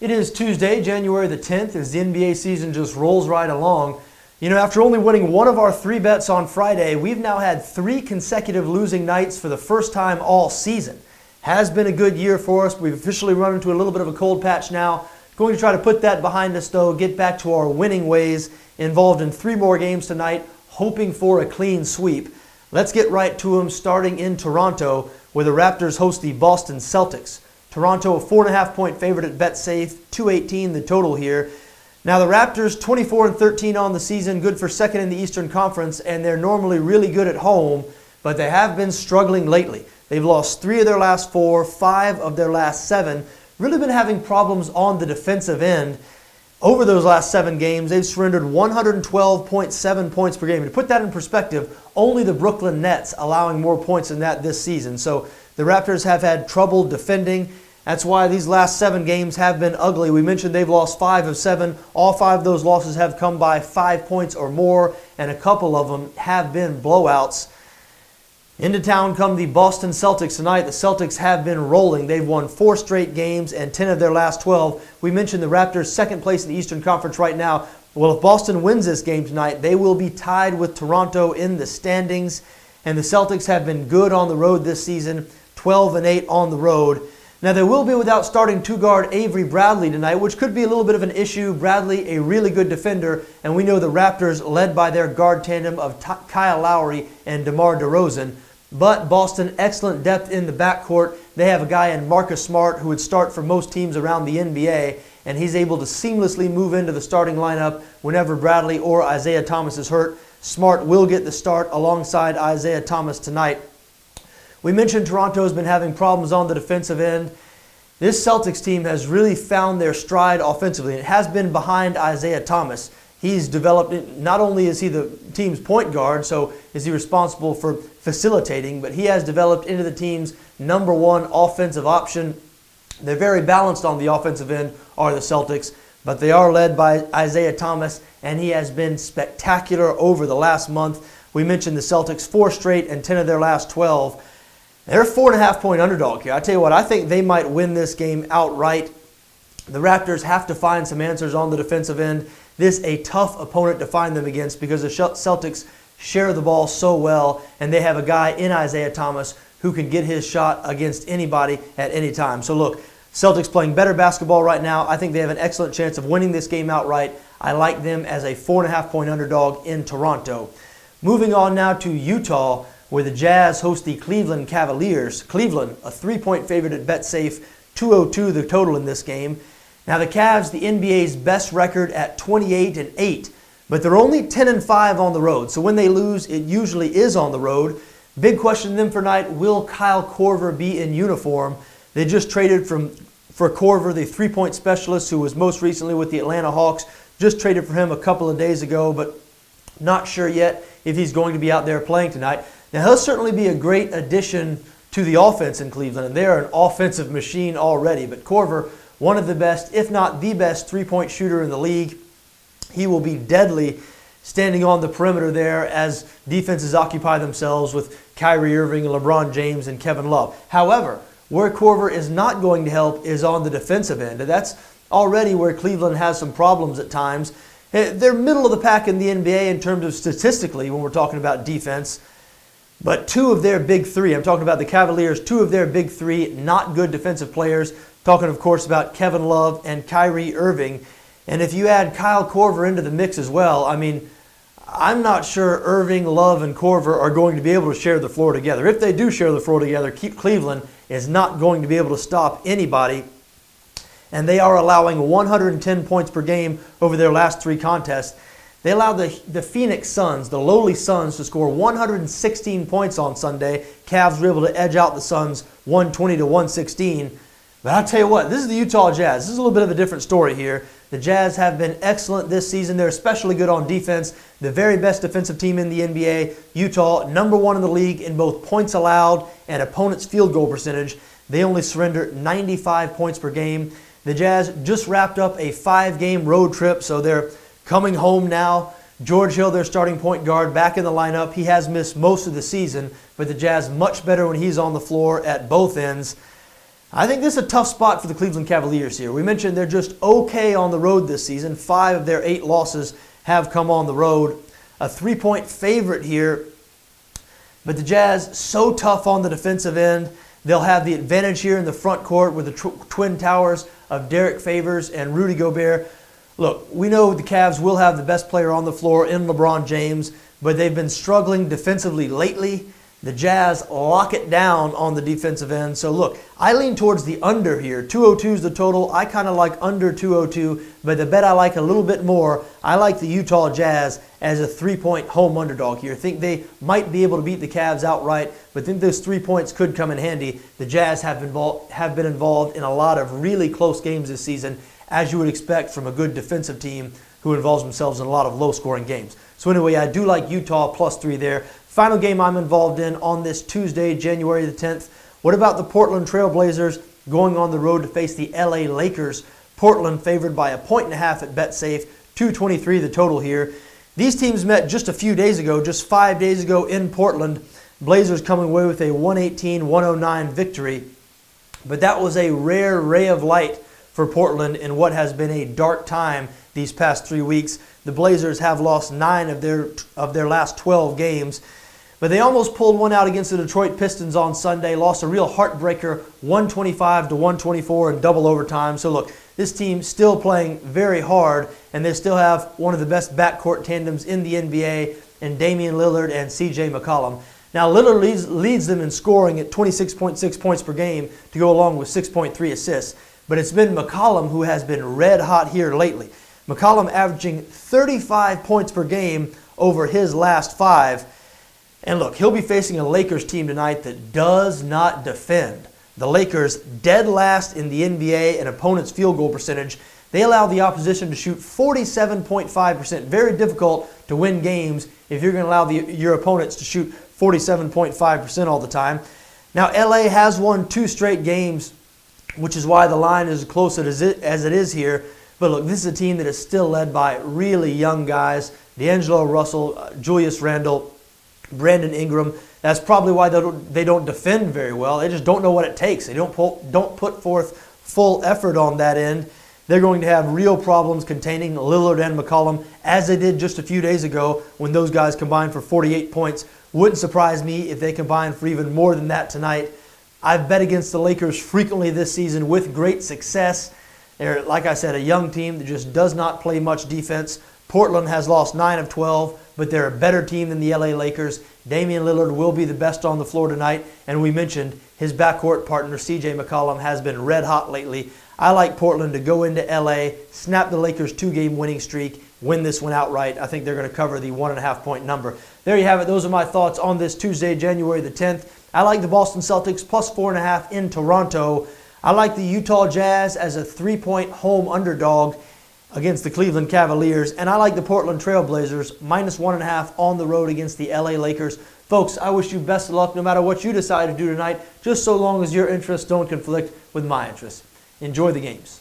It is Tuesday, January the 10th, as the NBA season just rolls right along. You know, after only winning one of our 3 bets on Friday, we've now had 3 consecutive losing nights for the first time all season. Has been a good year for us. We've officially run into a little bit of a cold patch now. Going to try to put that behind us, though, get back to our winning ways. Involved in 3 more games tonight, hoping for a clean sweep. Let's get right to them, starting in Toronto, where the Raptors host the Boston Celtics. Toronto, a 4.5-point favorite at Betsafe, 218 the total here. Now the Raptors, 24-13 on the season, good for second in the Eastern Conference, and they're normally really good at home, but they have been struggling lately. They've lost 3 of their last 4, 5 of their last 7, really been having problems on the defensive end. Over those last 7 games, they've surrendered 112.7 points per game. And to put that in perspective, only the Brooklyn Nets allowing more points than that this season. So the Raptors have had trouble defending. That's why these last 7 games have been ugly. We mentioned they've lost 5 of 7. All 5 of those losses have come by 5 points or more, and a couple of them have been blowouts. Into town come the Boston Celtics tonight. The Celtics have been rolling. They've won 4 straight games and 10 of their last 12. We mentioned the Raptors second place in the Eastern Conference right now. Well, if Boston wins this game tonight, they will be tied with Toronto in the standings. And the Celtics have been good on the road this season, 12-8 on the road. Now, they will be without starting 2-guard Avery Bradley tonight, which could be a little bit of an issue. Bradley, a really good defender, and we know the Raptors led by their guard tandem of Kyle Lowry and DeMar DeRozan. But Boston, excellent depth in the backcourt. They have a guy in Marcus Smart who would start for most teams around the NBA, and he's able to seamlessly move into the starting lineup whenever Bradley or Isaiah Thomas is hurt. Smart will get the start alongside Isaiah Thomas tonight. We mentioned Toronto has been having problems on the defensive end. This Celtics team has really found their stride offensively. It has been behind Isaiah Thomas. He's developed, not only is he the team's point guard, so is he responsible for facilitating, but he has developed into the team's #1 offensive option. They're very balanced on the offensive end, are the Celtics, but they are led by Isaiah Thomas, and he has been spectacular over the last month. We mentioned the Celtics 4 straight and 10 of their last 12. They're a 4.5-point underdog here. I tell you what, I think they might win this game outright. The Raptors have to find some answers on the defensive end. This is a tough opponent to find them against because the Celtics share the ball so well, and they have a guy in Isaiah Thomas who can get his shot against anybody at any time. So look, Celtics playing better basketball right now. I think they have an excellent chance of winning this game outright. I like them as a 4.5-point underdog in Toronto. Moving on now to Utah, where the Jazz host the Cleveland Cavaliers. Cleveland, a 3-point favorite at Betsafe, 202 the total in this game. Now the Cavs, the NBA's best record at 28-8, but they're only 10-5 on the road. So when they lose, it usually is on the road. Big question to them for tonight, will Kyle Korver be in uniform? They just traded for Korver, the 3-point specialist who was most recently with the Atlanta Hawks. Just traded for him a couple of days ago, but not sure yet if he's going to be out there playing tonight. Now, he'll certainly be a great addition to the offense in Cleveland, and they're an offensive machine already. But Korver, one of the best, if not the best, 3-point shooter in the league. He will be deadly standing on the perimeter there as defenses occupy themselves with Kyrie Irving, LeBron James, and Kevin Love. However, where Korver is not going to help is on the defensive end. And that's already where Cleveland has some problems at times. They're middle of the pack in the NBA in terms of statistically when we're talking about defense. But 2 of their big 3, I'm talking about the Cavaliers, 2 of their big 3 not good defensive players. Talking, of course, about Kevin Love and Kyrie Irving. And if you add Kyle Korver into the mix as well, I mean, I'm not sure Irving, Love, and Korver are going to be able to share the floor together. If they do share the floor together, Cleveland is not going to be able to stop anybody. And they are allowing 110 points per game over their last 3 contests. They allowed the Phoenix Suns, the lowly Suns, to score 116 points on Sunday. Cavs were able to edge out the Suns 120-116. But I'll tell you what, this is the Utah Jazz. This is a little bit of a different story here. The Jazz have been excellent this season. They're especially good on defense. The very best defensive team in the NBA. Utah, #1 in the league in both points allowed and opponent's field goal percentage. They only surrender 95 points per game. The Jazz just wrapped up a 5-game road trip, so they're coming home now. George Hill, their starting point guard, back in the lineup. He has missed most of the season, but the Jazz much better when he's on the floor at both ends. I think this is a tough spot for the Cleveland Cavaliers here. We mentioned they're just okay on the road this season. 5 of their 8 losses have come on the road. A 3-point favorite here. But the Jazz, so tough on the defensive end. They'll have the advantage here in the front court with the twin towers of Derek Favors and Rudy Gobert. Look, we know the Cavs will have the best player on the floor in LeBron James, but they've been struggling defensively lately. The Jazz lock it down on the defensive end. So look, I lean towards the under here. 202 is the total. I kind of like under 202, but the bet I like a little bit more, I like the Utah Jazz as a 3-point home underdog here. I think they might be able to beat the Cavs outright, but think those 3 points could come in handy. The Jazz have been involved in a lot of really close games this season, as you would expect from a good defensive team who involves themselves in a lot of low-scoring games. So anyway, I do like Utah +3 there. Final game I'm involved in on this Tuesday, January the 10th. What about the Portland Trail Blazers going on the road to face the LA Lakers? Portland favored by 1.5 at Betsafe, 223 the total here. These teams met just a few days ago, just 5 days ago in Portland. Blazers coming away with a 118-109 victory. But that was a rare ray of light for Portland in what has been a dark time these past 3 weeks. The Blazers have lost 9 of their last 12 games. But they almost pulled one out against the Detroit Pistons on Sunday, lost a real heartbreaker, 125-124 in double overtime. So look, this team still playing very hard, and they still have one of the best backcourt tandems in the NBA in Damian Lillard and CJ McCollum. Now Lillard leads them in scoring at 26.6 points per game to go along with 6.3 assists. But it's been McCollum who has been red hot here lately. McCollum averaging 35 points per game over his last 5. And look, he'll be facing a Lakers team tonight that does not defend. The Lakers, dead last in the NBA in opponents' field goal percentage. They allow the opposition to shoot 47.5%. Very difficult to win games if you're going to allow your opponents to shoot 47.5% all the time. Now, LA has won 2 straight games, which is why the line is as close as it is here. But look, this is a team that is still led by really young guys. D'Angelo Russell, Julius Randle, Brandon Ingram. That's probably why they don't defend very well. They just don't know what it takes. They don't put forth full effort on that end. They're going to have real problems containing Lillard and McCollum, as they did just a few days ago when those guys combined for 48 points. Wouldn't surprise me if they combine for even more than that tonight. I've bet against the Lakers frequently this season with great success. They're, like I said, a young team that just does not play much defense. Portland has lost 9 of 12, but they're a better team than the LA Lakers. Damian Lillard will be the best on the floor tonight, and we mentioned his backcourt partner, CJ McCollum, has been red hot lately. I like Portland to go into LA, snap the Lakers' 2-game winning streak, win this one outright. I think they're going to cover the 1.5-point number. There you have it. Those are my thoughts on this Tuesday, January the 10th. I like the Boston Celtics +4.5 in Toronto. I like the Utah Jazz as a 3-point home underdog against the Cleveland Cavaliers. And I like the Portland Trail Blazers -1.5 on the road against the LA Lakers. Folks, I wish you best of luck no matter what you decide to do tonight, just so long as your interests don't conflict with my interests. Enjoy the games.